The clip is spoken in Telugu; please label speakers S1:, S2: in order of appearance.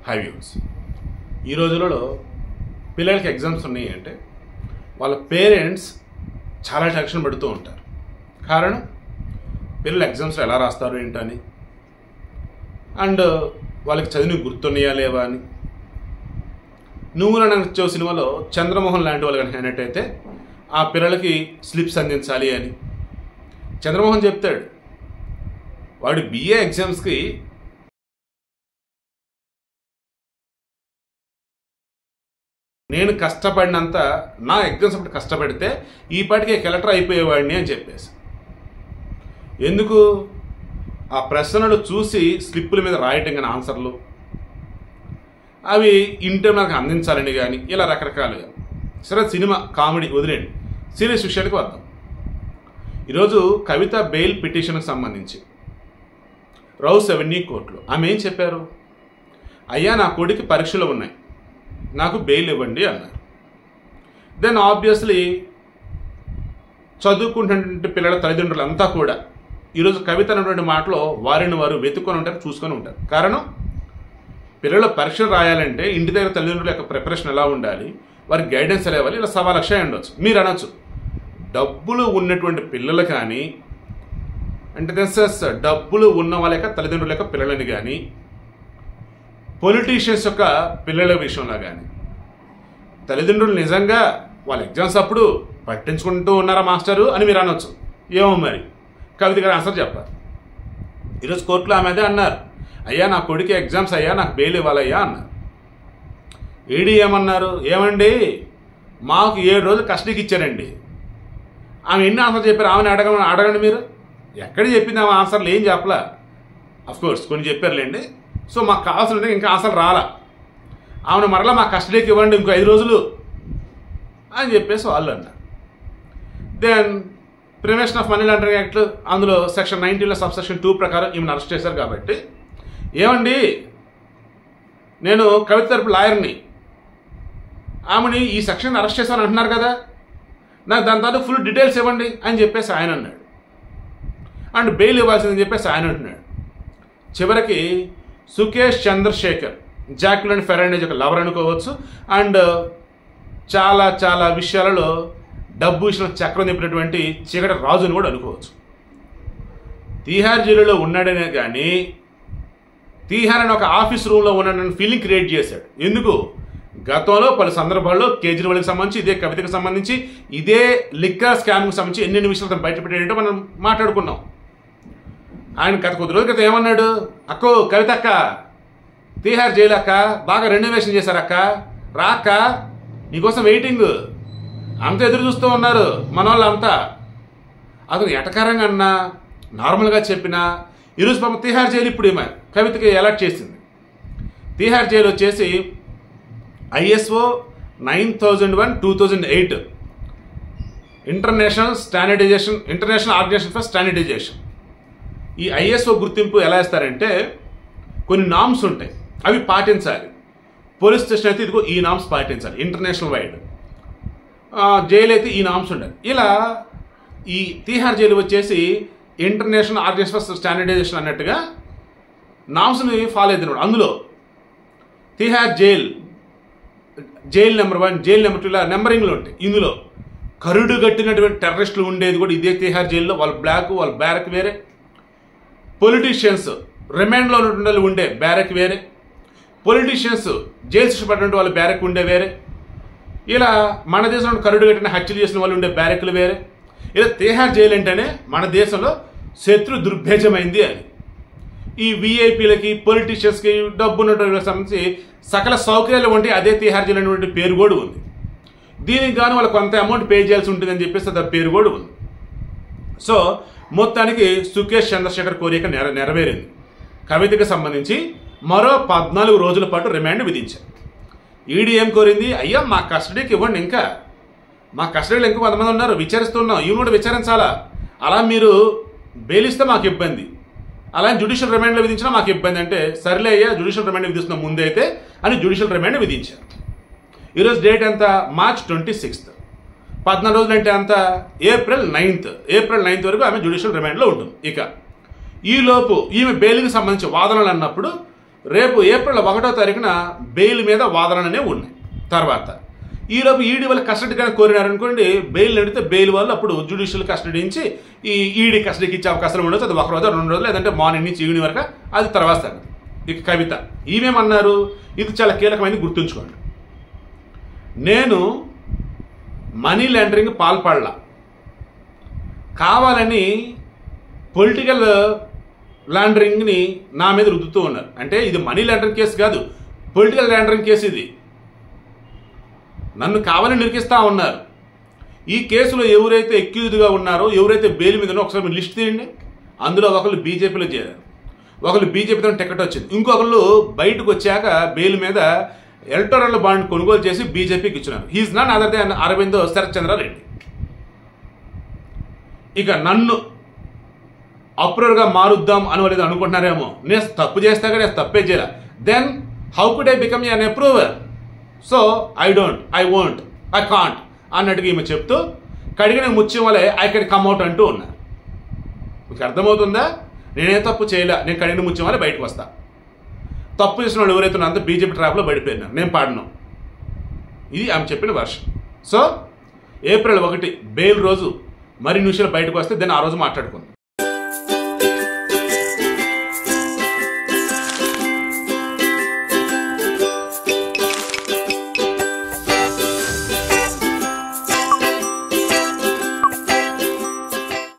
S1: 5 years. ఈ రోజులలో పిల్లలకి ఎగ్జామ్స్ ఉన్నాయి అంటే వాళ్ళ పేరెంట్స్ చాలా టెన్షన్ పడుతూ ఉంటారు. కారణం పిల్లలు ఎగ్జామ్స్లో ఎలా రాస్తారు ఏంటని, అండ్ వాళ్ళకి చదివి గుర్తున్నాయా లేవా అని. నువ్వు నచ్చే సినిమాలో చంద్రమోహన్ లాంటి వాళ్ళు కనుక అయినట్టయితే ఆ పిల్లలకి స్లిప్స్ అందించాలి అని చంద్రమోహన్ చెప్తాడు. వాడు బిఏ ఎగ్జామ్స్కి నేను కష్టపడినంత నా ఎగ్జామ్స్ అప్పుడు కష్టపడితే ఈ పాటికి కలెక్టర్ అయిపోయేవాడిని అని చెప్పేసి. ఎందుకు? ఆ ప్రశ్నలు చూసి స్లిప్పుల మీద రాయటం కానీ ఆన్సర్లు అవి ఇంటర్నల్కి అందించాలని కానీ ఇలా రకరకాలుగా. సరే సినిమా కామెడీ వదిలేండి, సీరియస్ విషయానికి వద్దాం. ఈరోజు కవిత బెయిల్ పిటిషన్కి సంబంధించి రౌస్ అవెన్యూ కోర్టులో ఆమె ఏం చెప్పారు? అయ్యా నా కొడుకు పరీక్షలు ఉన్నాయి, నాకు బెయిల్ ఇవ్వండి అన్నారు. దెన్ ఆబ్వియస్లీ చదువుకుంటున్నటువంటి పిల్లల తల్లిదండ్రులు అంతా కూడా ఈరోజు కవిత అన్నటువంటి మాటలో వారిని వారు వెతుక్కొని ఉంటారు, చూసుకొని ఉంటారు. కారణం పిల్లలు పరీక్షలు రాయాలంటే ఇంటి దగ్గర తల్లిదండ్రుల యొక్క ప్రిపరేషన్ ఎలా ఉండాలి, వారికి గైడెన్స్ ఎలా ఇవ్వాలి, ఇలా 1,00,000 ఉండొచ్చు. మీరు అనొచ్చు డబ్బులు ఉన్నటువంటి పిల్లలు కానీ అంటే డబ్బులు ఉన్న వాళ్ళ యొక్క తల్లిదండ్రుల యొక్క పిల్లలని కానీ పొలిటీషియన్స్ యొక్క పిల్లల విషయంలో కానీ తల్లిదండ్రులు నిజంగా వాళ్ళ ఎగ్జామ్స్ అప్పుడు పట్టించుకుంటూ ఉన్నారా మాస్టరు అని మీరు అనొచ్చు. ఏమో మరి కవిత గారు ఆన్సర్ చెప్పారు. ఈరోజు కోర్టులో ఆమె అదే అన్నారు, అయ్యా నా కొడుకు ఎగ్జామ్స్ అయ్యా నాకు బెయిల్ ఇవ్వాలయ్యా అన్నారు. ఏడీ ఏమన్నారు? ఏమండి మాకు 7 రోజులు కస్టడీకి ఇచ్చారండి. ఆమె ఎన్ని ఆన్సర్ చెప్పారు? ఆమెను అడగండి మీరు. ఎక్కడ చెప్పింది ఆమె ఆన్సర్లు? ఏం చెప్పలా. అఫ్కోర్స్ కొన్ని చెప్పారులేండి. సో మాకు కావాల్సిన ఇంకా ఆన్సర్ రాలా. ఆమెను మరలా మా కస్టడీకి ఇవ్వండి ఇంకో 5 రోజులు అని చెప్పేసి వాళ్ళు అన్నారు. Then prevention of money laundering act అందులో సెక్షన్ 19లో సబ్సెక్షన్ 2 ప్రకారం ఈమెను అరెస్ట్ చేశారు. కాబట్టి ఏమండి నేను కవిత తరపు లాయర్ని, ఆమెని ఈ సెక్షన్ అరెస్ట్ చేశాను అంటున్నారు కదా, నాకు దాని తర్వాత ఫుల్ డీటెయిల్స్ ఇవ్వండి అని చెప్పేసి ఆయన అన్నాడు. అండ్ బెయిల్ ఇవ్వాల్సిందని చెప్పేసి ఆయన అంటున్నాడు. చివరికి సుకేష్ చంద్రశేఖర్, జాక్లిన్ ఫెర్నాండెజ్ ఒక లవర్ అనుకోవచ్చు, అండ్ చాలా చాలా విషయాలలో డబ్బు విషయంలో చక్రం తిప్పినటువంటి చీకటి రాజుని కూడా అనుకోవచ్చు. తీహార్ జైలులో ఉన్నాడనే కానీ తీహార్ అని ఒక ఆఫీస్ రూమ్లో ఉన్నాడని ఫీలింగ్ క్రియేట్ చేశాడు. ఎందుకు? గతంలో పలు సందర్భాల్లో కేజ్రీవాల్కి సంబంధించి, ఇదే కవితకు సంబంధించి, ఇదే లిక్కర్ స్కామ్కి సంబంధించి ఎన్నెన్ని విషయాలు బయటపెట్టేటో మనం మాట్లాడుకున్నాం. ఆయన గత కొద్ది రోజుల క్రితం ఏమన్నాడు? అక్కో కవిత అక్క, తీహార్ జైలు అక్క, బాగా రెన్యువేషన్ చేశారక్క, రాక్క నీకోసం వెయిటింగ్, అంతా ఎదురు చూస్తూ ఉన్నారు మన వాళ్ళంతా. అతను ఎటకారంగా అన్నా నార్మల్గా చెప్పినా ఈరోజు పాపం తీహార్ జైలు ఇప్పుడు ఏమో కవితకి అలర్ట్ చేసింది. తీహార్ జైలు వచ్చేసి ISO 9001/2008 international organization for standardization. ఈ ISO గుర్తింపు ఎలా ఇస్తారంటే కొన్ని నామ్స్ ఉంటాయి, అవి పాటించాలి. పోలీస్ స్టేషన్ అయితే ఇదిగో ఈ నామ్స్ పాటించాలి ఇంటర్నేషనల్ వైడ్, జైలు అయితే ఈ నామ్స్ ఉండాలి. ఇలా ఈ తీహార్ జైలు వచ్చేసి ఇంటర్నేషనల్ ఆర్గనైజేషన్ ఫర్ స్టాండర్డైజేషన్ అన్నట్టుగా నామ్స్ని ఫాలో అవుతున్నాడు. అందులో Tihar jail number 1, jail number 2 ఇలా నెంబరింగ్లు ఉంటాయి. ఇందులో కరుడు కట్టినటువంటి టెర్రరిస్టులు ఉండేది కూడా ఇదే తీహార్ జైల్లో. వాళ్ళ వాళ్ళ బ్యారక్ వేరే, పొలిటీషియన్స్ రిమాండ్లో ఉండే బ్యారక్ వేరే, పొలిటీషియన్స్ జైలు శిక్ష పడినటువంటి వాళ్ళ బ్యారక్ ఉండే వేరే, ఇలా మన దేశంలో కరుడు కట్టిన హత్యలు చేసిన వాళ్ళు ఉండే బ్యారక్లు వేరే. ఇలా తీహార్ జైలు అంటేనే మన దేశంలో శత్రు దుర్భేజమైంది అని. ఈ విఐపీలకి, పొలిటీషియన్స్కి, డబ్బు ఉన్నటువంటి సంబంధించి సకల సౌకర్యాలు ఉంటే అదే తీహార్ జైలు అనేటువంటి పేరు కూడా ఉంది. దీనికి గాను వాళ్ళు కొంత అమౌంట్ పే చేయాల్సి ఉంటుందని చెప్పేసి అది పేరు కూడా ఉంది. సో మొత్తానికి సుకేష్ చంద్రశేఖర్ కోరిక నెరవేరింది. కవితకి సంబంధించి మరో 14 రోజుల పాటు రిమాండ్ విధించారు. ఈడీ ఏం కోరింది? అయ్యా మా కస్టడీకి ఇవ్వండి, ఇంకా మా కస్టడీలో ఇంకా కొంతమంది ఉన్నారు, విచారిస్తున్నాం, ఇవి కూడా విచారించాలా, అలా మీరు బెయిల్ ఇస్తే మాకు ఇబ్బంది, అలా జ్యుడిషియల్ రిమాండ్లో విధించినా మాకు ఇబ్బంది అంటే, సర్లే అయ్యా జ్యుడిషియల్ రిమాండ్ విధిస్తున్నాం ముందైతే అని జ్యుడిషియల్ రిమాండ్ విధించారు. ఈరోజు డేట్ ఎంత? March 26. 14 రోజులు అంటే అంత April 9th వరకు ఆమె జ్యుడిషియల్ రిమాండ్లో ఉంటుంది. ఇక ఈలోపు ఈమె బెయిల్కి సంబంధించి వాదనలు అన్నప్పుడు రేపు ఏప్రిల్ 1వ తారీఖున బెయిల్ మీద వాదననే ఉన్నాయి. తర్వాత ఈలోపు ఈడీ వాళ్ళు కస్టడీ కానీ కోరినారనుకోండి, బెయిల్ అడిగితే బెయిల్ వాళ్ళు అప్పుడు జ్యుడిషియల్ కస్టడీ నుంచి ఈ ఈడీ కస్టడీకి ఇచ్చే అవకాశం ఉండొచ్చు. అది 1 రోజు 2 రోజులు, లేదంటే మార్నింగ్ నుంచి ఈవినింగ్ వరకు, అది తర్వాత సంగతి. ఇక కవిత ఈమెమన్నారు, ఇది చాలా కీలకమైనది గుర్తుంచుకోండి. నేను మనీ లాండరింగ్ పాల్పడలా, కావాలని పొలిటికల్ లాండరింగ్ని నా మీద రుద్దుతూ ఉన్నారు. అంటే ఇది మనీ లాండరింగ్ కేసు కాదు, పొలిటికల్ లాండరింగ్ కేసు. ఇది నన్ను కావాలని నిరికిస్తూ ఉన్నారు. ఈ కేసులో ఎవరైతే ఎక్యూజ్డ్గా ఉన్నారో, ఎవరైతే బెయిల్ మీద ఒకసారి మీరు లిస్ట్ తీయండి. అందులో ఒకళ్ళు బీజేపీలో చేరారు, ఒకళ్ళు బీజేపీతో టికెట్ వచ్చింది, ఇంకొకళ్ళు బయటకు వచ్చాక బెయిల్ మీద ఎలక్టోరల్ బాండ్ కొనుగోలు చేసి బీజేపీకి ఇచ్చినారు. He's not other than Aurobindo Sarath Chandra Reddy. ఇక నన్ను అప్రూవర్గా మారుద్దాం అనేది అనుకుంటున్నారేమో. నేను తప్పు చేస్తా కానీ నేను తప్పే చేయాల. Then how could I become an approver? So I don't, I won't, I can't అన్నట్టుగా ఈమె చెప్తూ కడిగిన ముత్యం వల్లే ఐ కెన్ కమ్అవుట్ అంటూ ఉన్నారు. మీకు అర్థమవుతుందా? నేనే తప్పు చేయలే, నేను కడిగిన ముత్యం వల్ల బయటకు వస్తా. తప్పు చేసిన వాళ్ళు ఎవరైతే అంతా బీజేపీ ట్రాప్లో పడిపోయినారు, నేను పాడను. ఇది ఆమె చెప్పిన వర్షన్. సో ఏప్రిల్ 1 బెయిల్ రోజు మరిన్ని విషయాలు బయటకు వస్తే దాన్ని ఆ రోజు మాట్లాడుకుందాం.